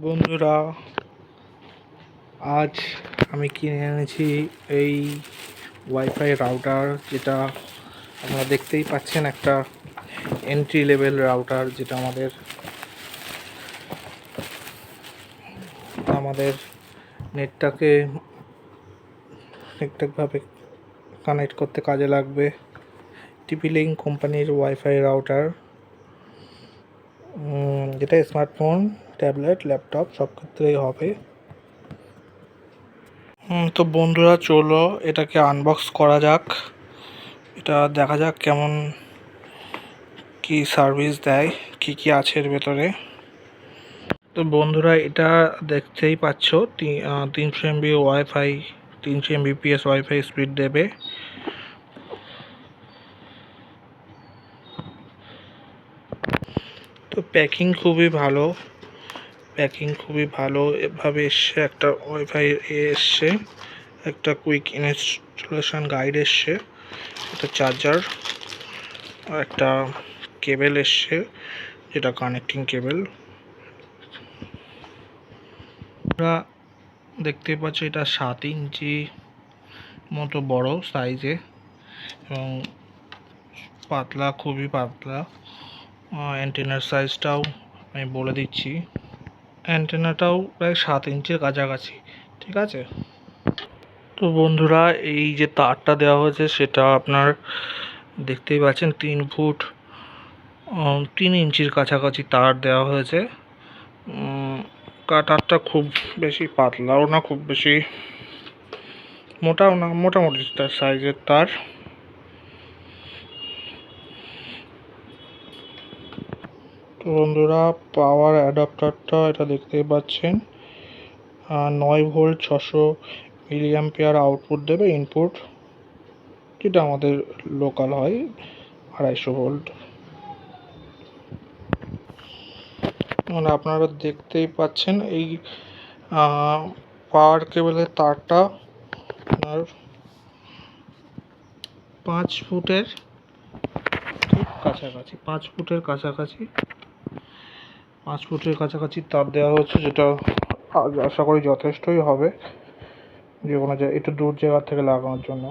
বন্ধুরা, আজ আমি কিনে এনেছি এই ওয়াইফাই রাউটার, যেটা আপনারা দেখতেই পাচ্ছেন, একটা এন্ট্রি লেভেল রাউটার, যেটা আমাদের নেটটাকে কানেক্ট করতে কাজে লাগবে। টিপি-লিঙ্ক কোম্পানির ওয়াইফাই রাউটার, যেটা স্মার্টফোন, ট্যাবলেট, ল্যাপটপ সব ক্ষেত্রেই হবে। তো বন্ধুরা, চলো এটাকে আনবক্স করা যাক। এটা দেখা যাক কেমন কি সার্ভিস দেয়, কি আছে এর ভেতরে। তো বন্ধুরা, এটা দেখতেই পাচ্ছ, 300 MB wifi, 300 Mbps wifi speed দেবে। তো প্যাকিং খুবই ভালো এভাবে এসছে। একটা ওয়াইফাই এসছে, একটা কুইক ইনস্টলেশন গাইড এসছে, একটা চার্জার, একটা কেবল এসছে, যেটা কানেক্টিং কেবল। আমরা দেখতে পাচ্ছি এটা 7 ইঞ্চি মতো বড় সাইজে এবং পাতলা, খুবই পাতলা। অ্যান্টেনার সাইজটাও আমি বলে দিচ্ছি, অ্যান্টেনাটাও প্রায় 7 ইঞ্চির কাছাকাছি, ঠিক আছে। তো বন্ধুরা, এই যে তারটা দেওয়া হয়েছে সেটা আপনার দেখতেই পাচ্ছেন 3 ফুট 3 ইঞ্চির কাছাকাছি তার দেওয়া হয়েছে। তারটা খুব বেশি পাতলাও না, খুব বেশি মোটাও না, মোটামুটি তার সাইজের তার। তো বন্ধুরা, পাওয়ার অ্যাডাপ্টারটা এটা দেখতেই পাচ্ছেন, 9 ভোল্ট 600 মিলিঅ্যাম্পিয়ার আউটপুট দেবে। ইনপুট যেটা আমাদের লোকাল হয় 250 ভোল্ট। মানে আপনারা দেখতেই পাচ্ছেন এই পাওয়ার কেবলের তারটা আপনার 5 ফুটের কাছাকাছি, 5 ফুটের কাছাকাছি তার দেওয়া হচ্ছে, যেটা আশা করি যথেষ্টই হবে যে কোনো একটু দূর জায়গা থেকে লাগানোর জন্য।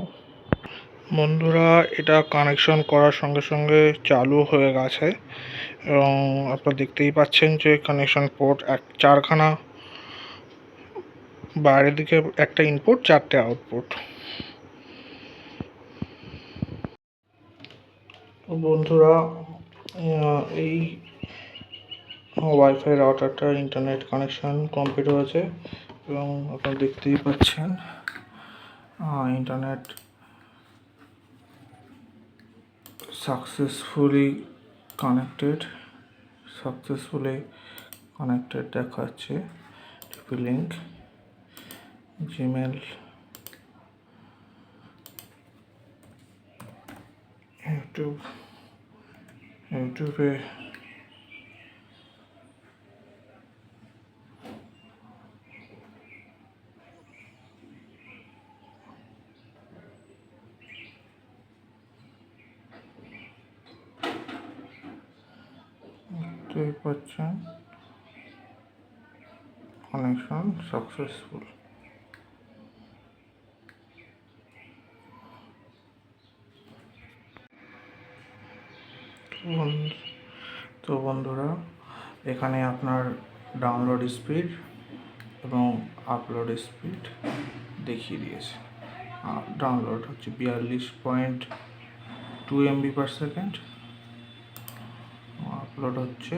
বন্ধুরা, এটা কানেকশন করার সঙ্গে সঙ্গে চালু হয়ে গেছে এবং আপনারা দেখতেই পাচ্ছেন যে কানেকশন পোর্ট 4খানা, বাইরের দিকে একটা ইনপুট, 4টে আউটপুট। তো বন্ধুরা, এই ওয়াইফাই রাউটারটা ইন্টারনেট কানেকশন কমপ্লিট হয়েছে এবং আপনারা দেখতেই পাচ্ছেন ইন্টারনেট সাকসেসফুলি কানেক্টেড দেখাচ্ছে। টিপি-লিঙ্ক, জিমেল, ইউটিউবে দেখতেই পাচ্ছেন কানেকশন সাকসেসফুল। তো বন্ধুরা, এখানে আপনার ডাউনলোড স্পিড এবং আপলোড স্পিড দেখিয়ে দিয়েছে। ডাউনলোড হচ্ছে 42.2 MB/সেকেন্ড, আপলোড হচ্ছে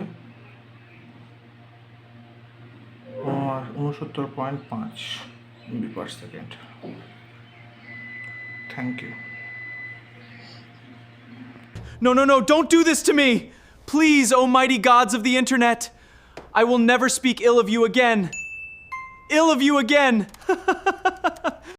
69.5 MB/সেকেন্ড। Thank you. No, don't do this to me! Please, oh mighty gods of the internet! I will never speak ill of you again. Ill of you again!